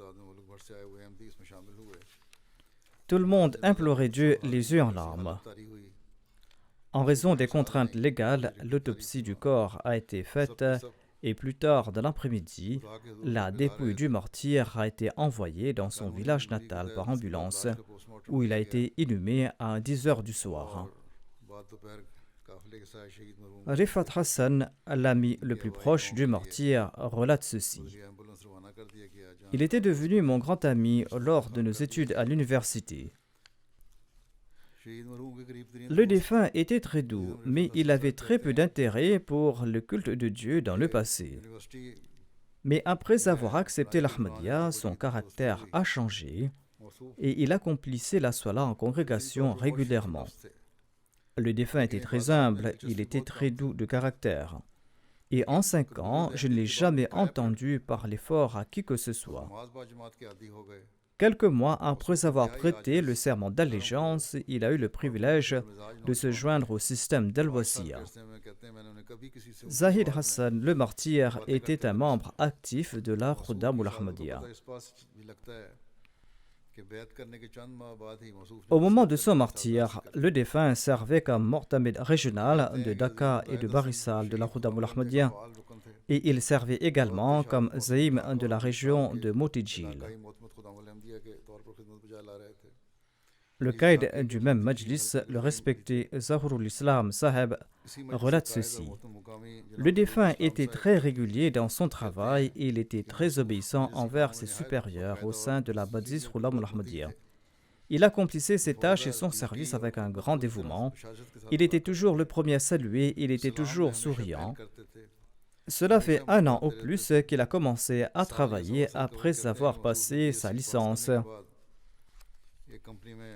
Tout le monde implorait Dieu les yeux en larmes. En raison des contraintes légales, l'autopsie du corps a été faite et plus tard dans l'après-midi, la dépouille du martyr a été envoyée dans son village natal par ambulance où il a été inhumé à 10 heures du soir. Rifat Hassan, l'ami le plus proche du martyr, relate ceci. Il était devenu mon grand ami lors de nos études à l'université. Le défunt était très doux, mais il avait très peu d'intérêt pour le culte de Dieu dans le passé. Mais après avoir accepté l'Ahmadiyya, son caractère a changé et il accomplissait la Salah en congrégation régulièrement. Le défunt était très humble, il était très doux de caractère. Et en 5 ans, je ne l'ai jamais entendu parler fort à qui que ce soit. Quelques mois après avoir prêté le serment d'allégeance, il a eu le privilège de se joindre au système d'Al-Wasiya. Zahid Hassan, le martyr, était un membre actif de la Khuddam al-Ahmadiyya. Au moment de son martyr, le défunt servait comme mortamid régional de Dhaka et de Barisal de la Khuddam al-Ahmadiyya et il servait également comme zaïm de la région de Motijil. Le caïd du même majlis, le respecté Zahurul Islam Saheb, relate ceci. Le défunt était très régulier dans son travail et il était très obéissant envers ses supérieurs au sein de la Badis Khuddam al-Ahmadiyya. Il accomplissait ses tâches et son service avec un grand dévouement. Il était toujours le premier à saluer, il était toujours souriant. Cela fait 1 an au plus qu'il a commencé à travailler après avoir passé sa licence.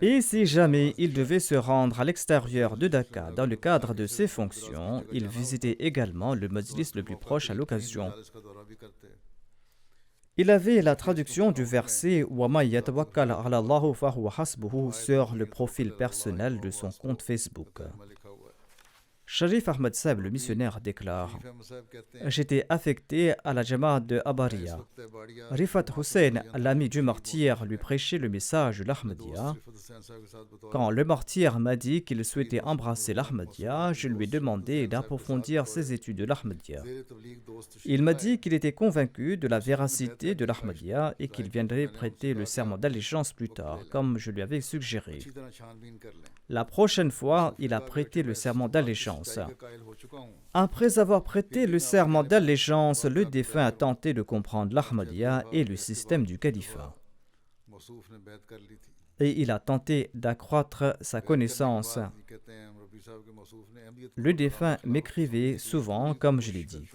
Et si jamais il devait se rendre à l'extérieur de Dhaka dans le cadre de ses fonctions, il visitait également le majlis le plus proche à l'occasion. Il avait la traduction du verset Wa ma yatawakkal ala Allahu fa huwa hasbuhu sur le profil personnel de son compte Facebook. Sharif Ahmad Saheb, le missionnaire, déclare « J'étais affecté à la Jamaat de Abariya. Rifat Hussein, l'ami du martyr, lui prêchait le message de l'Ahmadiyya. Quand le martyr m'a dit qu'il souhaitait embrasser l'Ahmadiyya, je lui ai demandé d'approfondir ses études de l'Ahmadiyya. Il m'a dit qu'il était convaincu de la véracité de l'Ahmadiyya et qu'il viendrait prêter le serment d'allégeance plus tard, comme je lui avais suggéré. La prochaine fois, il a prêté le serment d'allégeance. Après avoir prêté le serment d'allégeance, le défunt a tenté de comprendre l'Ahmadiyya et le système du califat. Et il a tenté d'accroître sa connaissance. Le défunt m'écrivait souvent, comme je l'ai dit.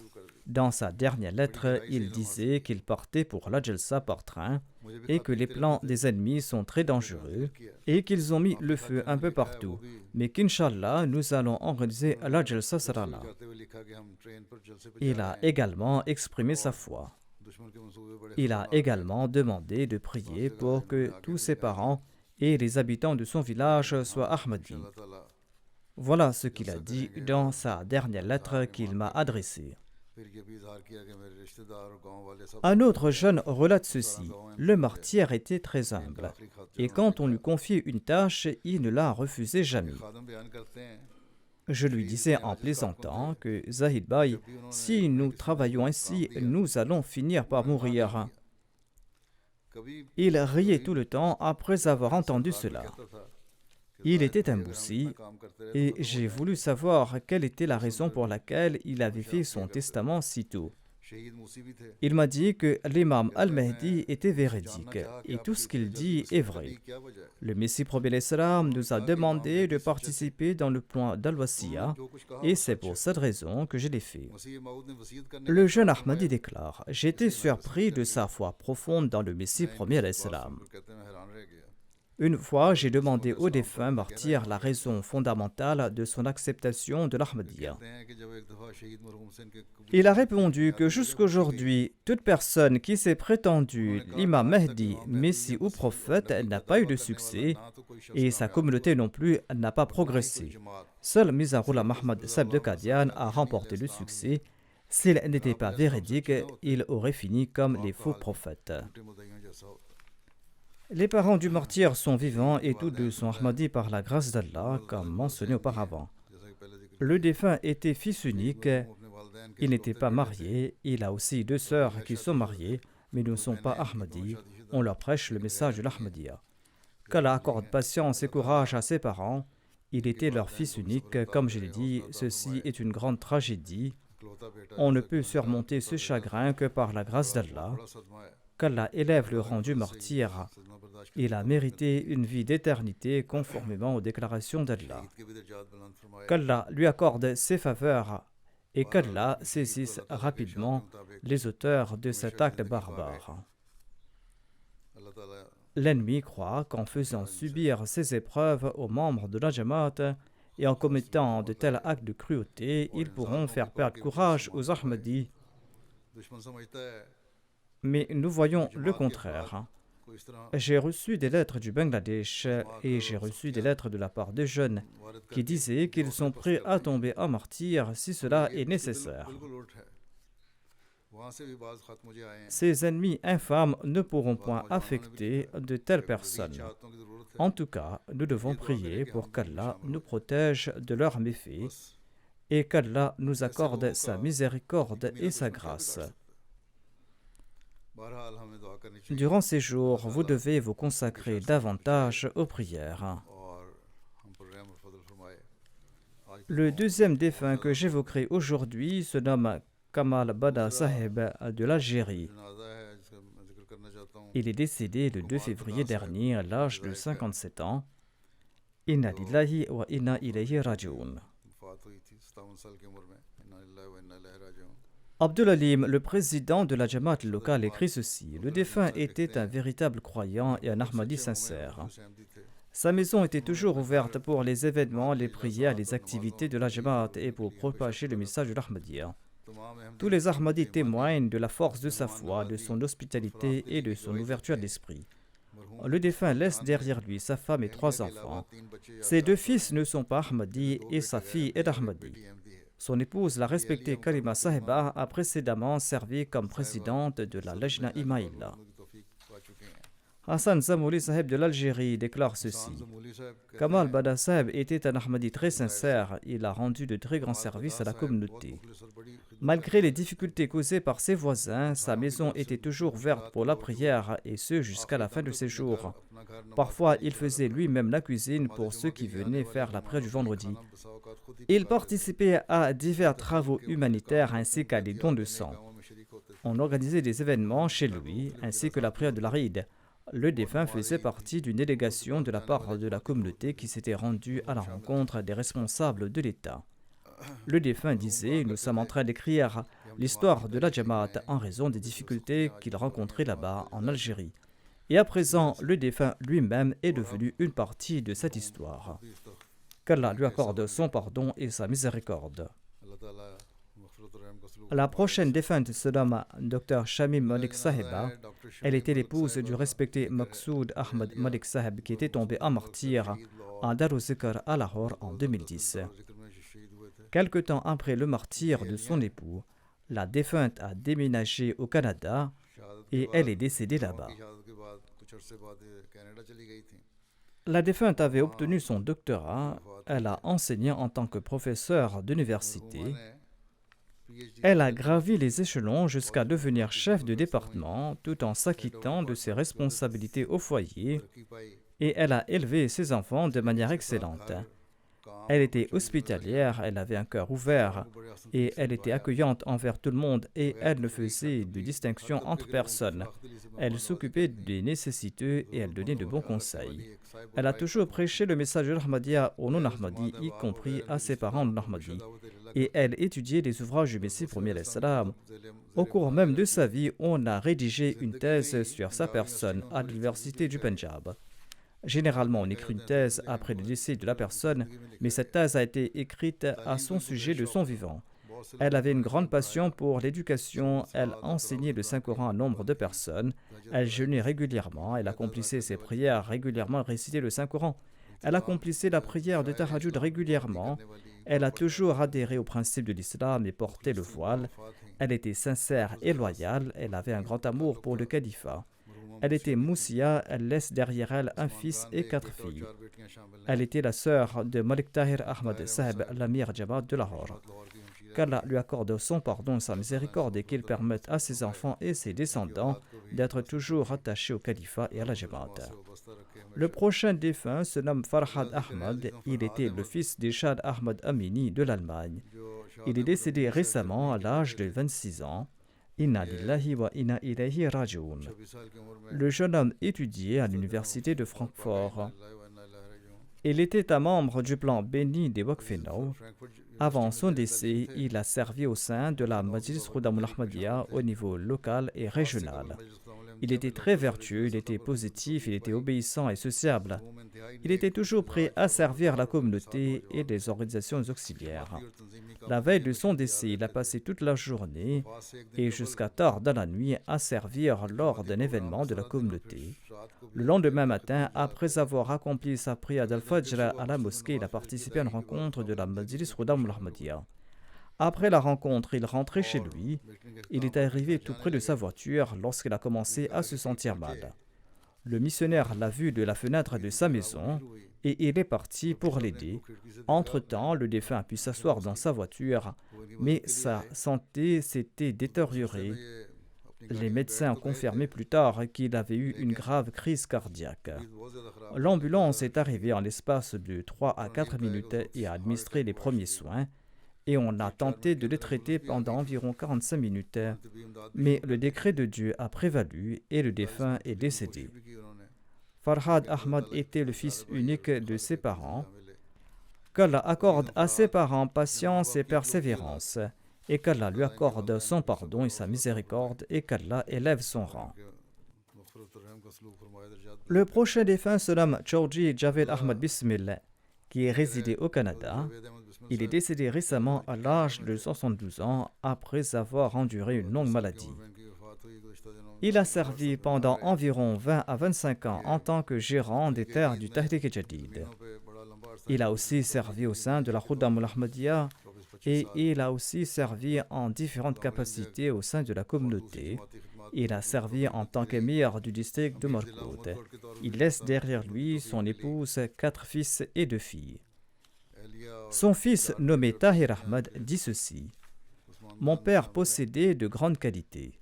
Dans sa dernière lettre, il disait qu'il partait pour la Jalsa par train et que les plans des ennemis sont très dangereux et qu'ils ont mis le feu un peu partout, mais qu'Inch'Allah, nous allons organiser la Jalsa Sarana. Il a également exprimé sa foi. Il a également demandé de prier pour que tous ses parents et les habitants de son village soient Ahmadis. Voilà ce qu'il a dit dans sa dernière lettre qu'il m'a adressée. Un autre jeune relate ceci. Le martyr était très humble et quand on lui confiait une tâche, il ne la refusait jamais. Je lui disais en plaisantant que Zahid Bhai, si nous travaillons ainsi, nous allons finir par mourir. Il riait tout le temps après avoir entendu cela. Il était un boussi et j'ai voulu savoir quelle était la raison pour laquelle il avait fait son testament si tôt. Il m'a dit que l'imam al-Mahdi était véridique et tout ce qu'il dit est vrai. Le Messie premier l'Islam nous a demandé de participer dans le point d'Al-Wasiya et c'est pour cette raison que je l'ai fait. Le jeune Ahmadi déclare: j'étais surpris de sa foi profonde dans le Messie premier l'Islam. Une fois, j'ai demandé au défunt martyr la raison fondamentale de son acceptation de l'Ahmadiyya. Il a répondu que jusqu'aujourd'hui, toute personne qui s'est prétendue l'imam Mahdi, Messie ou prophète n'a pas eu de succès et sa communauté non plus n'a pas progressé. Seul Mizarullah Muhammad Sahib de Qadian a remporté le succès. S'il n'était pas véridique, il aurait fini comme les faux prophètes. Les parents du martyr sont vivants et tous deux sont Ahmadis par la grâce d'Allah, comme mentionné auparavant. Le défunt était fils unique, il n'était pas marié, il a aussi 2 sœurs qui sont mariées, mais ne sont pas Ahmadis, on leur prêche le message de l'Ahmadiyya. Qu'Allah accorde patience et courage à ses parents, il était leur fils unique, comme je l'ai dit, ceci est une grande tragédie. On ne peut surmonter ce chagrin que par la grâce d'Allah. Qu'Allah élève le rang du martyr. Il a mérité une vie d'éternité conformément aux déclarations d'Allah. Qu'Allah lui accorde ses faveurs et qu'Allah saisisse rapidement les auteurs de cet acte barbare. L'ennemi croit qu'en faisant subir ces épreuves aux membres de la Jamaat et en commettant de tels actes de cruauté, ils pourront faire perdre courage aux Ahmadis. Mais nous voyons le contraire. J'ai reçu des lettres du Bangladesh et j'ai reçu des lettres de la part de jeunes qui disaient qu'ils sont prêts à tomber en martyr si cela est nécessaire. Ces ennemis infâmes ne pourront point affecter de telles personnes. En tout cas, nous devons prier pour qu'Allah nous protège de leurs méfaits et qu'Allah nous accorde sa miséricorde et sa grâce. Durant ces jours, vous devez vous consacrer davantage aux prières. Le deuxième défunt que j'évoquerai aujourd'hui se nomme Kamal Bada Saheb de l'Algérie. Il est décédé le 2 février dernier à l'âge de 57 ans. Inna lillahi wa inna ilayhi raji'un. Abdul Halim, le président de la Jamaat locale, écrit ceci: le défunt était un véritable croyant et un Ahmadi sincère. Sa maison était toujours ouverte pour les événements, les prières, les activités de la Jamaat et pour propager le message de l'Ahmadiyya. Tous les Ahmadis témoignent de la force de sa foi, de son hospitalité et de son ouverture d'esprit. Le défunt laisse derrière lui sa femme et 3 enfants. Ses 2 fils ne sont pas Ahmadis et sa fille est Ahmadi. Son épouse, la respectée Karima Sahiba, a précédemment servi comme présidente de la Lajna Imaïla. Hassan Zamouli Sahib de l'Algérie déclare ceci: Kamal Bada Sahib était un Ahmadi très sincère, il a rendu de très grands services à la communauté. Malgré les difficultés causées par ses voisins, sa maison était toujours ouverte pour la prière et ce jusqu'à la fin de ses jours. Parfois, il faisait lui-même la cuisine pour ceux qui venaient faire la prière du vendredi. Il participait à divers travaux humanitaires ainsi qu'à des dons de sang. On organisait des événements chez lui ainsi que la prière de l'Aïd. Le défunt faisait partie d'une délégation de la part de la communauté qui s'était rendue à la rencontre des responsables de l'État. Le défunt disait: nous sommes en train d'écrire l'histoire de la Jamaat en raison des difficultés qu'il rencontrait là-bas en Algérie. Et à présent, le défunt lui-même est devenu une partie de cette histoire. Qu'Allah lui accorde son pardon et sa miséricorde. La prochaine défunte se nomme Dr Shamim Malik Sahiba. Elle était l'épouse du respecté Maqsoud Ahmad Malik Sahib qui était tombé en martyr à Daruzikr à Lahore en 2010. Quelque temps après le martyr de son époux, la défunte a déménagé au Canada et elle est décédée là-bas. La défunte avait obtenu son doctorat, elle a enseigné en tant que professeure d'université. Elle a gravi les échelons jusqu'à devenir chef de département tout en s'acquittant de ses responsabilités au foyer et elle a élevé ses enfants de manière excellente. Elle était hospitalière, elle avait un cœur ouvert et elle était accueillante envers tout le monde et elle ne faisait de distinction entre personnes. Elle s'occupait des nécessiteux et elle donnait de bons conseils. Elle a toujours prêché le message de l'Ahmadiyya aux non-Ahmadis, y compris à ses parents non-Ahmadis. Et elle étudiait les ouvrages du Messie premier l'Islam. Au cours même de sa vie, on a rédigé une thèse sur sa personne à l'université du Pendjab. Généralement, on écrit une thèse après le décès de la personne, mais cette thèse a été écrite à son sujet de son vivant. Elle avait une grande passion pour l'éducation, elle enseignait le Saint-Coran à nombre de personnes, elle jeûnait régulièrement, elle accomplissait ses prières régulièrement, récitait le Saint-Coran. Elle accomplissait la prière de Tahajjud régulièrement, elle a toujours adhéré aux principes de l'islam et porté le voile, elle était sincère et loyale, elle avait un grand amour pour le califat. Elle était Moussia, elle laisse derrière elle un fils et 4 filles. Elle était la sœur de Malik Tahir Ahmad Sahib, l'amir Jamaat de Lahore. Qu'Allah lui accorde son pardon, sa miséricorde et qu'il permette à ses enfants et ses descendants d'être toujours attachés au califat et à la Jamaat. Le prochain défunt se nomme Farhad Ahmad. Il était le fils d'Ishad Ahmad Amini de l'Allemagne. Il est décédé récemment à l'âge de 26 ans. Inna lillahi wa inna ilayhi raji'un. Le jeune homme étudiait à l'université de Francfort. Il était un membre du plan béni des Wakfenau. Avant son décès, il a servi au sein de la Majlis Khudamul Ahmadiyya au niveau local et régional. Il était très vertueux, il était positif, il était obéissant et sociable. Il était toujours prêt à servir la communauté et les organisations auxiliaires. La veille de son décès, il a passé toute la journée et jusqu'à tard dans la nuit à servir lors d'un événement de la communauté. Le lendemain matin, après avoir accompli sa prière d'Al-Fajr à la mosquée, il a participé à une rencontre de la Majlis Khudamul Ahmadiyya. Après la rencontre, il rentrait chez lui. Il est arrivé tout près de sa voiture lorsqu'il a commencé à se sentir mal. Le missionnaire l'a vu de la fenêtre de sa maison et il est parti pour l'aider. Entre-temps, le défunt a pu s'asseoir dans sa voiture, mais sa santé s'était détériorée. Les médecins ont confirmé plus tard qu'il avait eu une grave crise cardiaque. L'ambulance est arrivée en l'espace de 3 à 4 minutes et a administré les premiers soins. Et on a tenté de le traiter pendant environ 45 minutes, mais le décret de Dieu a prévalu et le défunt est décédé. Farhad Ahmad était le fils unique de ses parents. Qu'Allah accorde à ses parents patience et persévérance, et qu'Allah lui accorde son pardon et sa miséricorde, et qu'Allah élève son rang. Le prochain défunt se nomme Chaudhry Javed Ahmad Bismillah, qui est résidé au Canada. Il est décédé récemment à l'âge de 72 ans après avoir enduré une longue maladie. Il a servi pendant environ 20 à 25 ans en tant que gérant des terres du Tahrik-e-Jadid. Il a aussi servi au sein de la Khudamul Ahmadiyya et il a aussi servi en différentes capacités au sein de la communauté. Il a servi en tant qu'émir du district de Morkout. Il laisse derrière lui son épouse, 4 fils et 2 filles. Son fils, nommé Tahir Ahmad, dit ceci: « Mon père possédait de grandes qualités.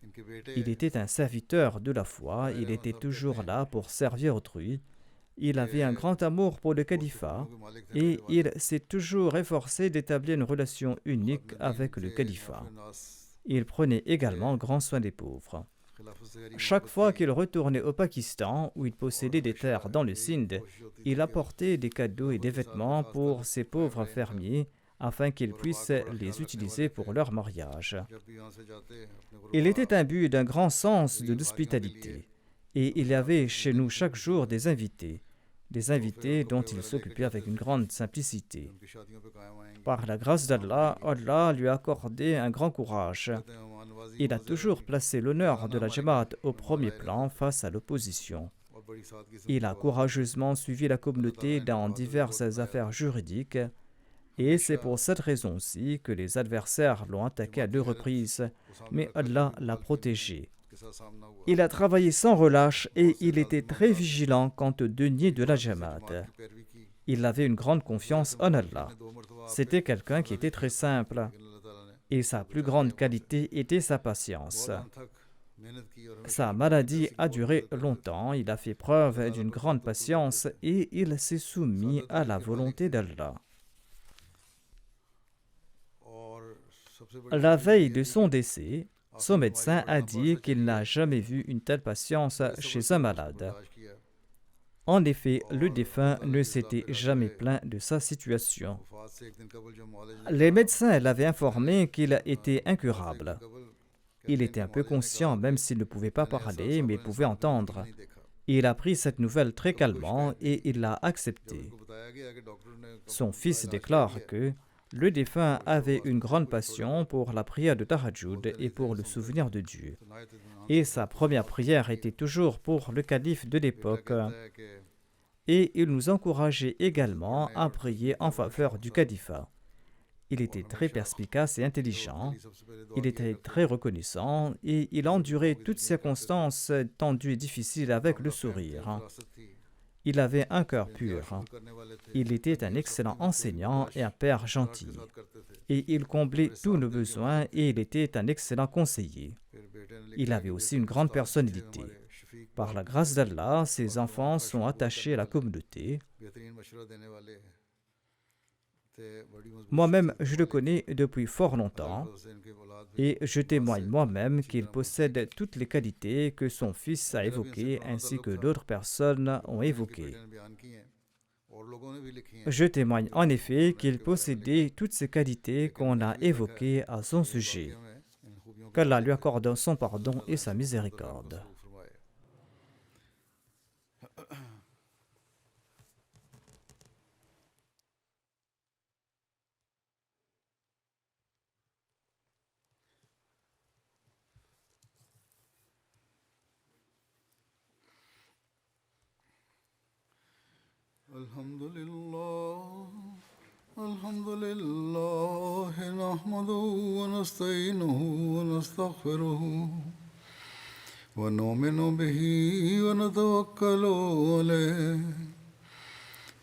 Il était un serviteur de la foi, il était toujours là pour servir autrui. Il avait un grand amour pour le califat et il s'est toujours efforcé d'établir une relation unique avec le califat. Il prenait également grand soin des pauvres. Chaque fois qu'il retournait au Pakistan, où il possédait des terres dans le Sindh, il apportait des cadeaux et des vêtements pour ces pauvres fermiers afin qu'ils puissent les utiliser pour leur mariage. Il était imbu d'un grand sens de l'hospitalité et il y avait chez nous chaque jour des invités dont il s'occupait avec une grande simplicité. Par la grâce d'Allah, Allah lui a accordé un grand courage. Il a toujours placé l'honneur de la Jamaat au premier plan face à l'opposition. Il a courageusement suivi la communauté dans diverses affaires juridiques et c'est pour cette raison-ci que les adversaires l'ont attaqué à 2 reprises, mais Allah l'a protégé. Il a travaillé sans relâche et il était très vigilant quant aux deniers de la Jamaat. Il avait une grande confiance en Allah. C'était quelqu'un qui était très simple. Et sa plus grande qualité était sa patience. Sa maladie a duré longtemps, il a fait preuve d'une grande patience et il s'est soumis à la volonté d'Allah. La veille de son décès, son médecin a dit qu'il n'a jamais vu une telle patience chez un malade. En effet, le défunt ne s'était jamais plaint de sa situation. Les médecins l'avaient informé qu'il était incurable. Il était un peu conscient, même s'il ne pouvait pas parler, mais il pouvait entendre. Il a pris cette nouvelle très calmement et il l'a acceptée. Son fils déclare que le défunt avait une grande passion pour la prière de Tahajjud et pour le souvenir de Dieu. Et sa première prière était toujours pour le calife de l'époque. Et il nous encourageait également à prier en faveur du califat. Il était très perspicace et intelligent, il était très reconnaissant et il endurait toutes circonstances tendues et difficiles avec le sourire. Il avait un cœur pur. Il était un excellent enseignant et un père gentil. Et il comblait tous nos besoins et il était un excellent conseiller. Il avait aussi une grande personnalité. Par la grâce d'Allah, ses enfants sont attachés à la communauté. Moi-même, je le connais depuis fort longtemps et je témoigne moi-même qu'il possède toutes les qualités que son fils a évoquées ainsi que d'autres personnes ont évoquées. Je témoigne en effet qu'il possédait toutes ces qualités qu'on a évoquées à son sujet. Qu'Allah lui accorde son pardon et sa miséricorde. الحمد لله نحمده ونستعينه ونستغفره ونؤمن به ونتوكل عليه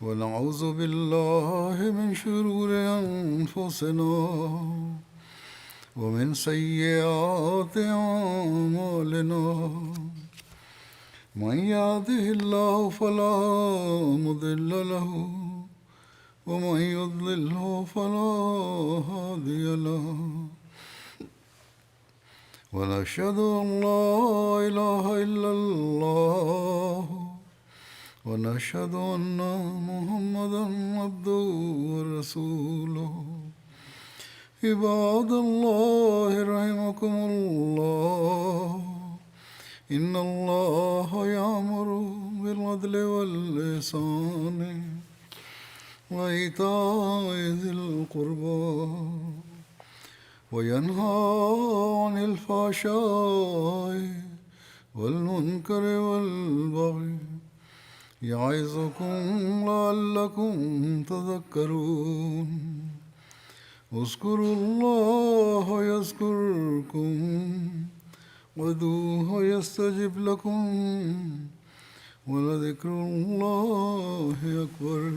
ونعوذ بالله من شرور أنفسنا ومن سيئات أعمالنا من يهده الله فلا مضل له ومن يضلله فلا هادي له ونشهد أن لا إله إلا الله ونشهد أن محمدا عبده ورسوله عباد الله رحمكم الله إن الله يأمر بالعدل والإحسان وإيتاء ذي القربى وينهى عن الفحشاء والمنكر والبغي يعظكم لعلكم تذكرون اذكروا الله يذكركم وادعوه يستجب لكم ولذكر الله أكبر